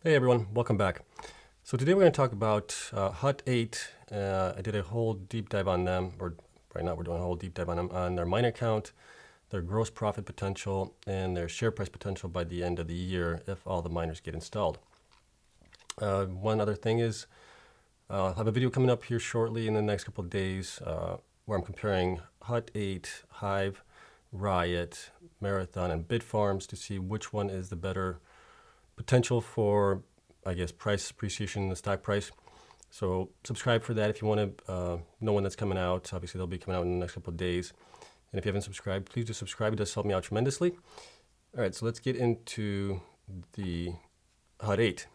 Hey everyone, welcome back. So today we're going to talk about Hut 8. I did a whole deep dive on them, or right now we're doing a whole deep dive on them, on their miner count, their gross profit potential, and their share price potential by the end of the year if all the miners get installed. One other thing is I'll have a video coming up here shortly in the next couple of days where I'm comparing Hut 8, Hive, Riot, Marathon, and Bitfarms to see which one is the better potential for, I guess, price appreciation in the stock price. So subscribe for that if you want to know when that's coming out. Obviously, they'll be coming out in the next couple of days. And if you haven't subscribed, please do subscribe. It does help me out tremendously. All right, so let's get into the Hut 8.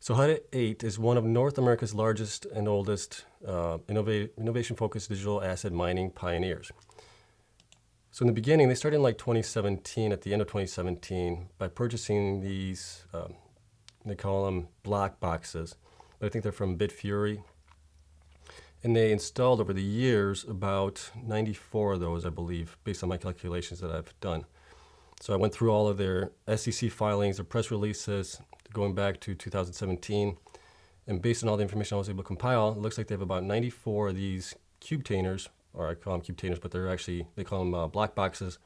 So Hut 8 is one of North America's largest and oldest innovation-focused digital asset mining pioneers. So in the beginning, they started in like 2017, at the end of 2017, by purchasing these, they call them black boxes, but I think they're from Bitfury. And they installed over the years about 94 of those, I believe, based on my calculations that I've done. So I went through all of their SEC filings, their press releases, going back to 2017. And based on all the information I was able to compile, it looks like they have about 94 of these cubetainers, or I call them cubetainers, but they call them black boxes.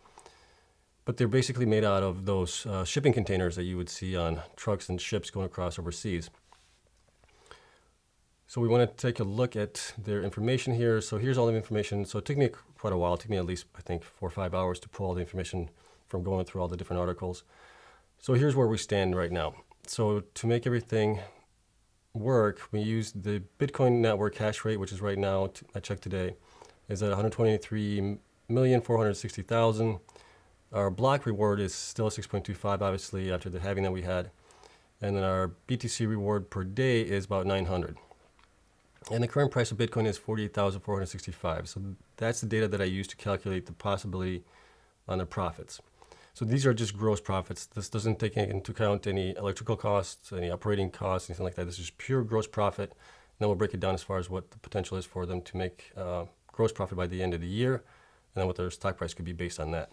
But they're basically made out of those shipping containers that you would see on trucks and ships going across overseas. So we want to take a look at their information here. So here's all the information. So it took me quite a while. It took me at least, I think, 4 or 5 hours to pull all the information from going through all the different articles. So here's where we stand right now. So to make everything work, we used the Bitcoin network hash rate, which is right now, I checked today, is at 123,460,000. Our block reward is still 6.25, obviously, after the halving that we had. And then our BTC reward per day is about 900. And the current price of Bitcoin is 48,465. So that's the data that I use to calculate the possibility on the profits. So these are just gross profits. This doesn't take into account any electrical costs, any operating costs, anything like that. This is pure gross profit. And then we'll break it down as far as what the potential is for them to make gross profit by the end of the year, and then what their stock price could be based on that.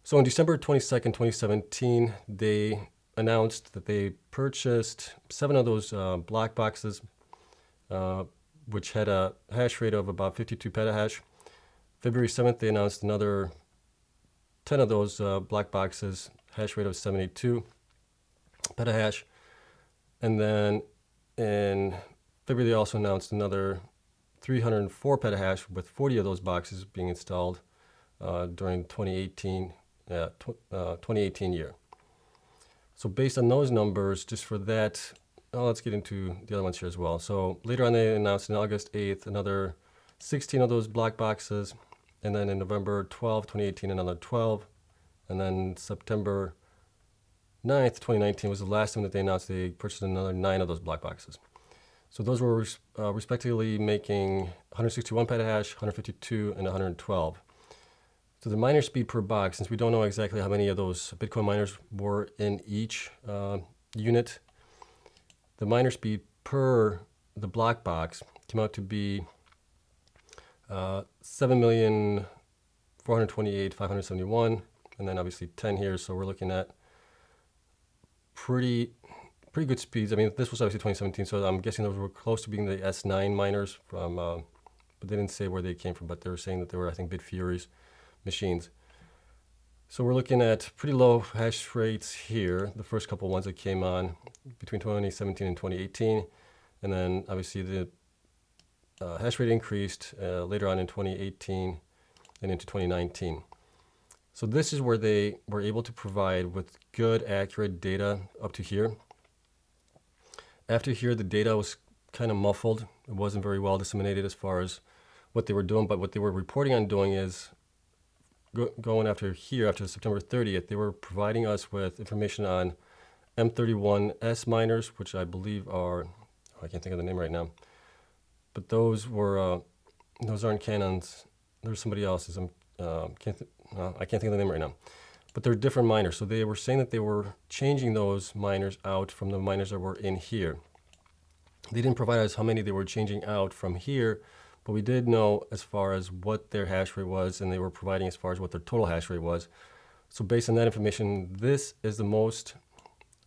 So on December 22nd, 2017, they announced that they purchased 7 of those black boxes, which had a hash rate of about 52 petahash. February 7th, they announced another 10 of those black boxes, hash rate of 72 petahash. And then in February, they also announced another 304 petahash with 40 of those boxes being installed during 2018 year. So based on those numbers, just for that, let's get into the other ones here as well. So later on, they announced on August 8th another 16 of those black boxes. And then in November 12, 2018, another 12. And then September 9th, 2019 was the last time that they announced they purchased another 9 of those black boxes. So those were respectively making 161 petahash, 152, and 112. So the miner speed per box, since we don't know exactly how many of those Bitcoin miners were in each unit, the miner speed per the black box came out to be 7,428,571, and then obviously 10 here. So we're looking at pretty good speeds. I mean, this was obviously 2017, so I'm guessing those were close to being the S9 miners from, but they didn't say where they came from, but they were saying that they were, I think, Bitfury's machines. So we're looking at pretty low hash rates here, the first couple ones that came on between 2017 and 2018. And then obviously the hash rate increased later on in 2018 and into 2019. So this is where they were able to provide with good, accurate data up to here. After here, the data was kind of muffled. It wasn't very well disseminated as far as what they were doing, but what they were reporting on doing is going after here, after September 30th, they were providing us with information on M31S miners, which I believe are, I can't think of the name right now, but those aren't Canons. There's somebody else's. I can't think of the name right now. But they're different miners. So they were saying that they were changing those miners out from the miners that were in here. They didn't provide us how many they were changing out from here, but we did know as far as what their hash rate was, and they were providing as far as what their total hash rate was. So based on that information, this is the most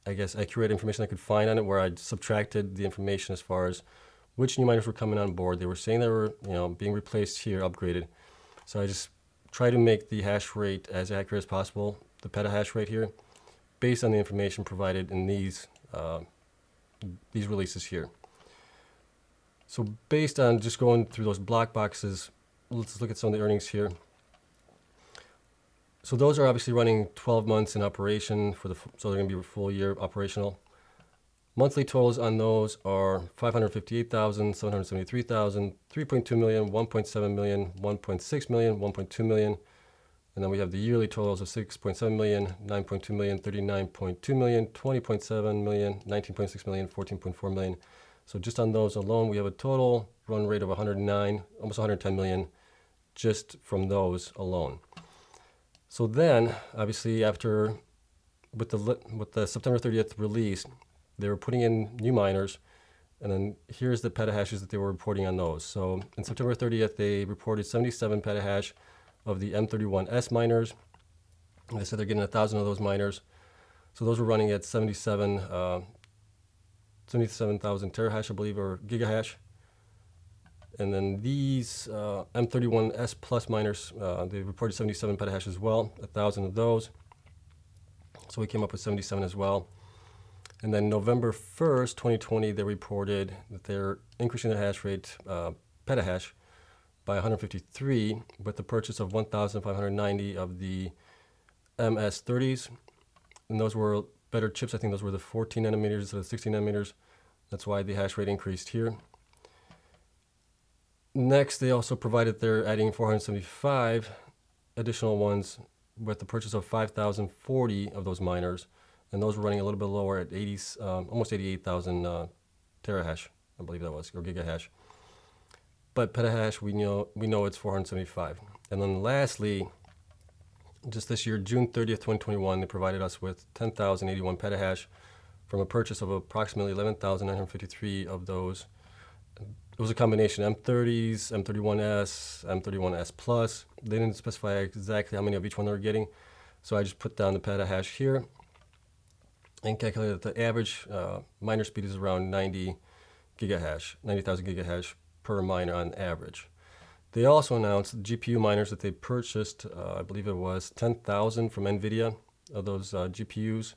I guess, accurate information I could find on it, where I subtracted the information as far as which new miners were coming on board. They were saying they were, being replaced here, upgraded. So I just try to make the hash rate as accurate as possible, the petahash rate here, based on the information provided in these releases here. So based on just going through those block boxes, let's look at some of the earnings here. So those are obviously running 12 months in operation so they're going to be a full year operational. Monthly totals on those are 558,000, 773,000, 3.2 million, 1.7 million, 1.6 million, 1.2 million. And then we have the yearly totals of 6.7 million, 9.2 million, 39.2 million, 20.7 million, 19.6 million, 14.4 million. So just on those alone, we have a total run rate of 109, almost 110 million just from those alone. So then, obviously, with the September 30th release, they were putting in new miners, and then here's the petahashes that they were reporting on those. So in September 30th, they reported 77 petahash of the M31S miners. And they said they're getting 1,000 of those miners. So those were running at 77,000 terahash, I believe, or gigahash. And then these M31S plus miners, they reported 77 petahash as well, 1,000 of those. So we came up with 77 as well. And then November 1st, 2020, they reported that they're increasing their hash rate, petahash, by 153 with the purchase of 1,590 of the MS30s. And those were better chips. I think those were the 14 nanometers instead of 16 nanometers. That's why the hash rate increased here. Next, they also provided they're adding 475 additional ones with the purchase of 5,040 of those miners. And those were running a little bit lower at almost 88,000 terahash, I believe that was, or gigahash. But petahash, we know it's 475. And then lastly, just this year, June 30th, 2021, they provided us with 10,081 petahash from a purchase of approximately 11,953 of those. It was a combination M30s, M31S, M31S Plus. They didn't specify exactly how many of each one they were getting. So I just put down the petahash here and calculated that the average miner speed is around 90,000 gigahash per miner on average. They also announced GPU miners that they purchased, I believe it was 10,000 from NVIDIA of those GPUs.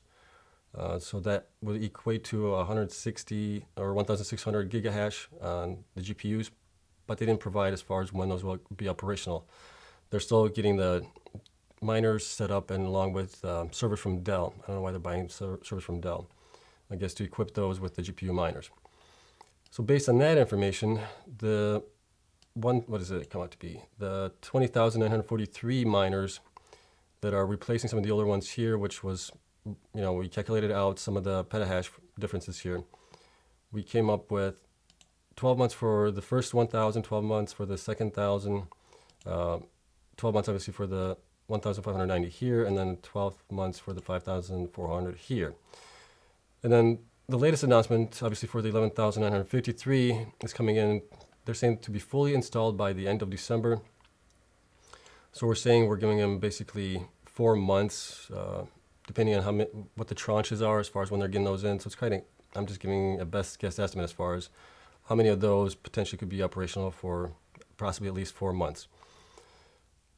So that would equate to 160 or 1,600 gigahash on the GPUs, but they didn't provide as far as when those will be operational. They're still getting the miners set up and along with servers from Dell. I don't know why they're buying servers from Dell, I guess to equip those with the GPU miners. So based on that information, what does it come out to be? The 20,943 miners that are replacing some of the older ones here, which was, we calculated out some of the petahash differences here. We came up with 12 months for the first 1,000, 12 months for the second 1,000, 12 months obviously for the 1,590 here, and then 12 months for the 5,400 here. And then the latest announcement, obviously for the 11,953, is coming in. They're saying to be fully installed by the end of December. So we're saying we're giving them basically 4 months, depending on what the tranches are as far as when they're getting those in. So I'm just giving a best guess estimate as far as how many of those potentially could be operational for possibly at least 4 months.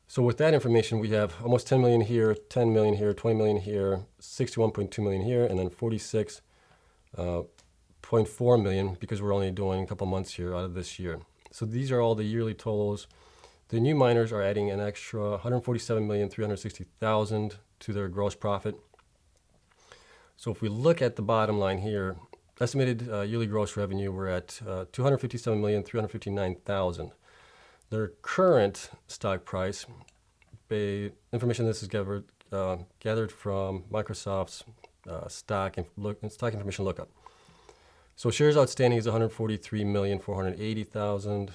So with that information, we have almost 10 million here, 10 million here, 20 million here, 61.2 million here, and then 46.4 million because we're only doing a couple months here out of this year. So these are all the yearly totals. The new miners are adding an extra 147,360,000 to their gross profit. So if we look at the bottom line here, estimated yearly gross revenue, we're at 257,359,000. Their current stock price, information this is gathered from Microsoft's stock information lookup. So shares outstanding is 143,480,000.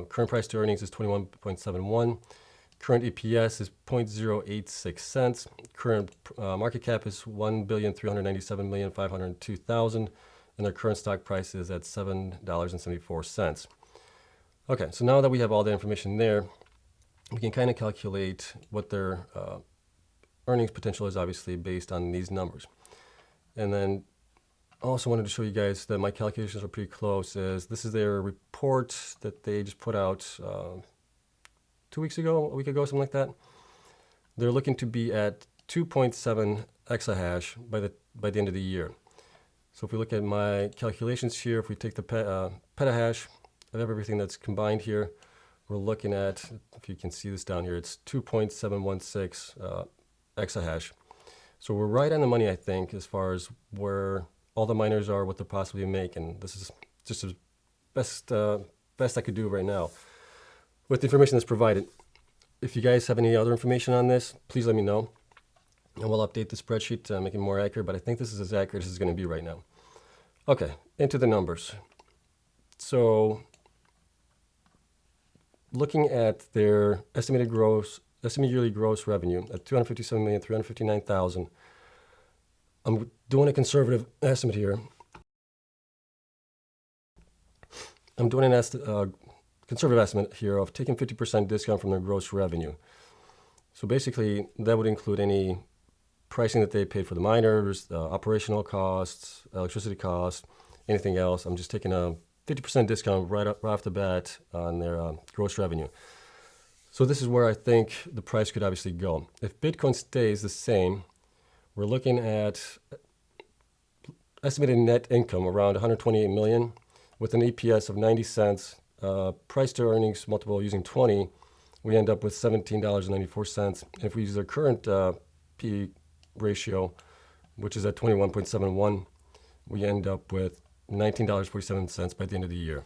Current price to earnings is 21.71. Current EPS is 0.086 cents. Current market cap is 1,397,502,000, and their current stock price is at $7.74. Okay, so now that we have all the information there, we can kind of calculate what their earnings potential is, obviously based on these numbers. And then also wanted to show you guys that my calculations are pretty close. This is their report that they just put out 2 weeks ago, a week ago, something like that. They're looking to be at 2.7 exahash by the end of the year. So if we look at my calculations here, if we take the petahash of everything that's combined here, we're looking at, if you can see this down here, it's 2.716 exahash. So we're right on the money, I think, as far as where all the miners are, what they're possibly making. This is just the best I could do right now with the information that's provided. If you guys have any other information on this, please let me know, and we'll update the spreadsheet to make it more accurate, but I think this is as accurate as it's going to be right now. Okay, into the numbers. So looking at their estimated yearly gross revenue at $257,359,000, I'm doing a conservative estimate here. I'm doing a conservative estimate here of taking 50% discount from their gross revenue. So basically, that would include any pricing that they paid for the miners, operational costs, electricity costs, anything else. I'm just taking a 50% discount right off the bat on their gross revenue. So this is where I think the price could obviously go. If Bitcoin stays the same, we're looking at estimated net income around 128 million with an EPS of 90 cents. Price to earnings multiple using 20, we end up with $17.94. And if we use their current P ratio, which is at 21.71, we end up with $19.47 by the end of the year.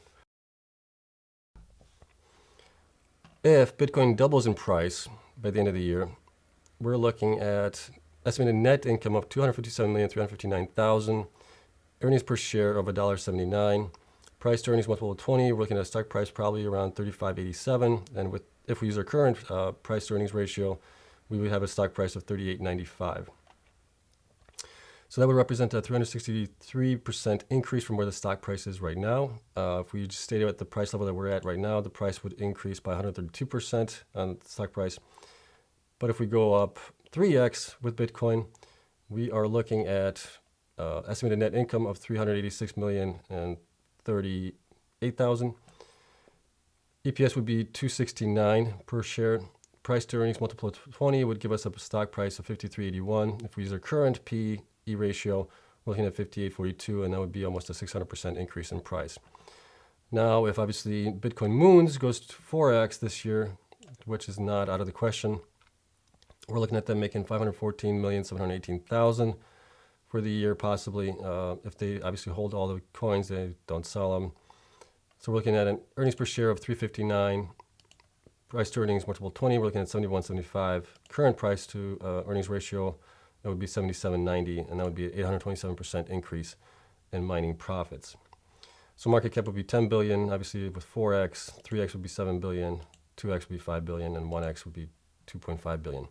If Bitcoin doubles in price by the end of the year, we're looking at estimated net income of 257,359,000, earnings per share of $1.79, price to earnings multiple of 20. We're looking at a stock price probably around 35.87, and if we use our current price to earnings ratio, we would have a stock price of 38.95. So that would represent a 363% increase from where the stock price is right now. If we just stayed at the price level that we're at right now, the price would increase by 132% on the stock price. But if we go up 3x with Bitcoin, we are looking at estimated net income of 386,038,000. EPS would be 269 per share. Price to earnings multiple of 20 would give us a stock price of 53.81. If we use our current P/E ratio, we're looking at 58.42, and that would be almost a 600% increase in price. Now, if obviously Bitcoin Moons goes to 4x this year, which is not out of the question, we're looking at them making 514,718,000 for the year, possibly. If they obviously hold all the coins, they don't sell them. So we're looking at an earnings per share of 359. Price to earnings multiple 20, we're looking at 71.75. Current price to earnings ratio, that would be 77.90, and that would be an 827% increase in mining profits. So market cap would be 10 billion, obviously with 4x, 3x would be 7 billion, 2x would be 5 billion, and 1x would be 2.5 billion.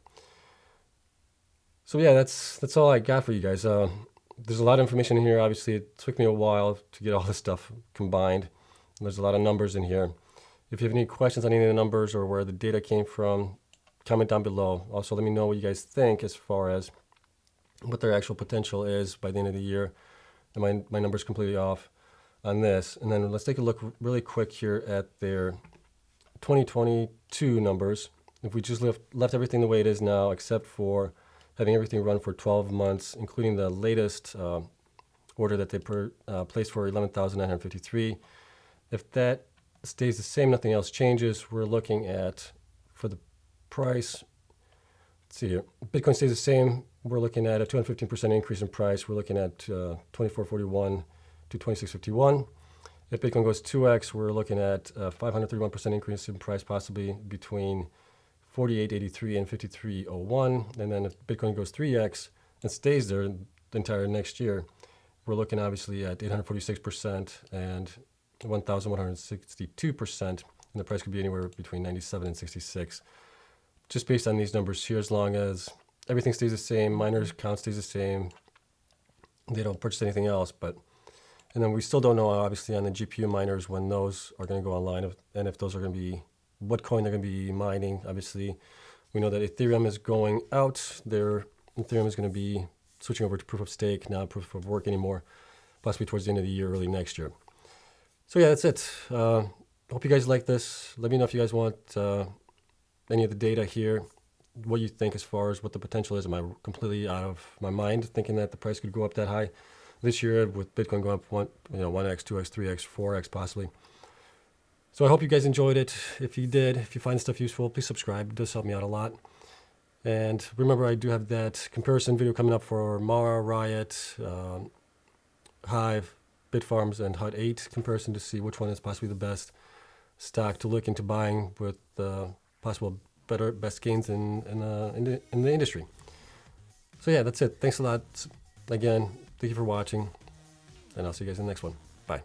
So yeah, that's all I got for you guys. There's a lot of information in here. Obviously, it took me a while to get all this stuff combined. And there's a lot of numbers in here. If you have any questions on any of the numbers or where the data came from, comment down below. Also, let me know what you guys think as far as what their actual potential is by the end of the year. And my number's completely off on this. And then let's take a look really quick here at their 2022 numbers. If we just left everything the way it is now, except for having everything run for 12 months, including the latest order that they placed for 11,953. If that stays the same, nothing else changes, we're looking at, for the price, let's see here, Bitcoin stays the same, we're looking at a 215% increase in price. We're looking at 2441 to 2651. If Bitcoin goes 2x, we're looking at a 531% increase in price, possibly between 48.83 and 53.01. And then if Bitcoin goes 3x and stays there the entire next year, we're looking obviously at 846% and 1,162%. And the price could be anywhere between 97 and 66, just based on these numbers here, as long as everything stays the same, miners count stays the same, they don't purchase anything else. And then we still don't know, obviously, on the GPU miners when those are going to go online, and if those are going to be, what coin they're going to be mining. Obviously, we know that Ethereum is going out. Ethereum is going to be switching over to proof of stake, not proof of work anymore, possibly towards the end of the year, early next year. So yeah, that's it. Hope you guys like this. Let me know if you guys want any of the data here, what you think as far as what the potential is. Am I completely out of my mind thinking that the price could go up that high this year with Bitcoin going up 1x, 2x, 3x, 4x possibly? So I hope you guys enjoyed it. If you did, if you find stuff useful, please subscribe. It does help me out a lot. And remember, I do have that comparison video coming up for Mara, Riot, Hive, Bitfarms, and Hut 8 comparison to see which one is possibly the best stock to look into buying with possible best gains in the industry. So yeah, that's it. Thanks a lot. Again, thank you for watching, and I'll see you guys in the next one. Bye.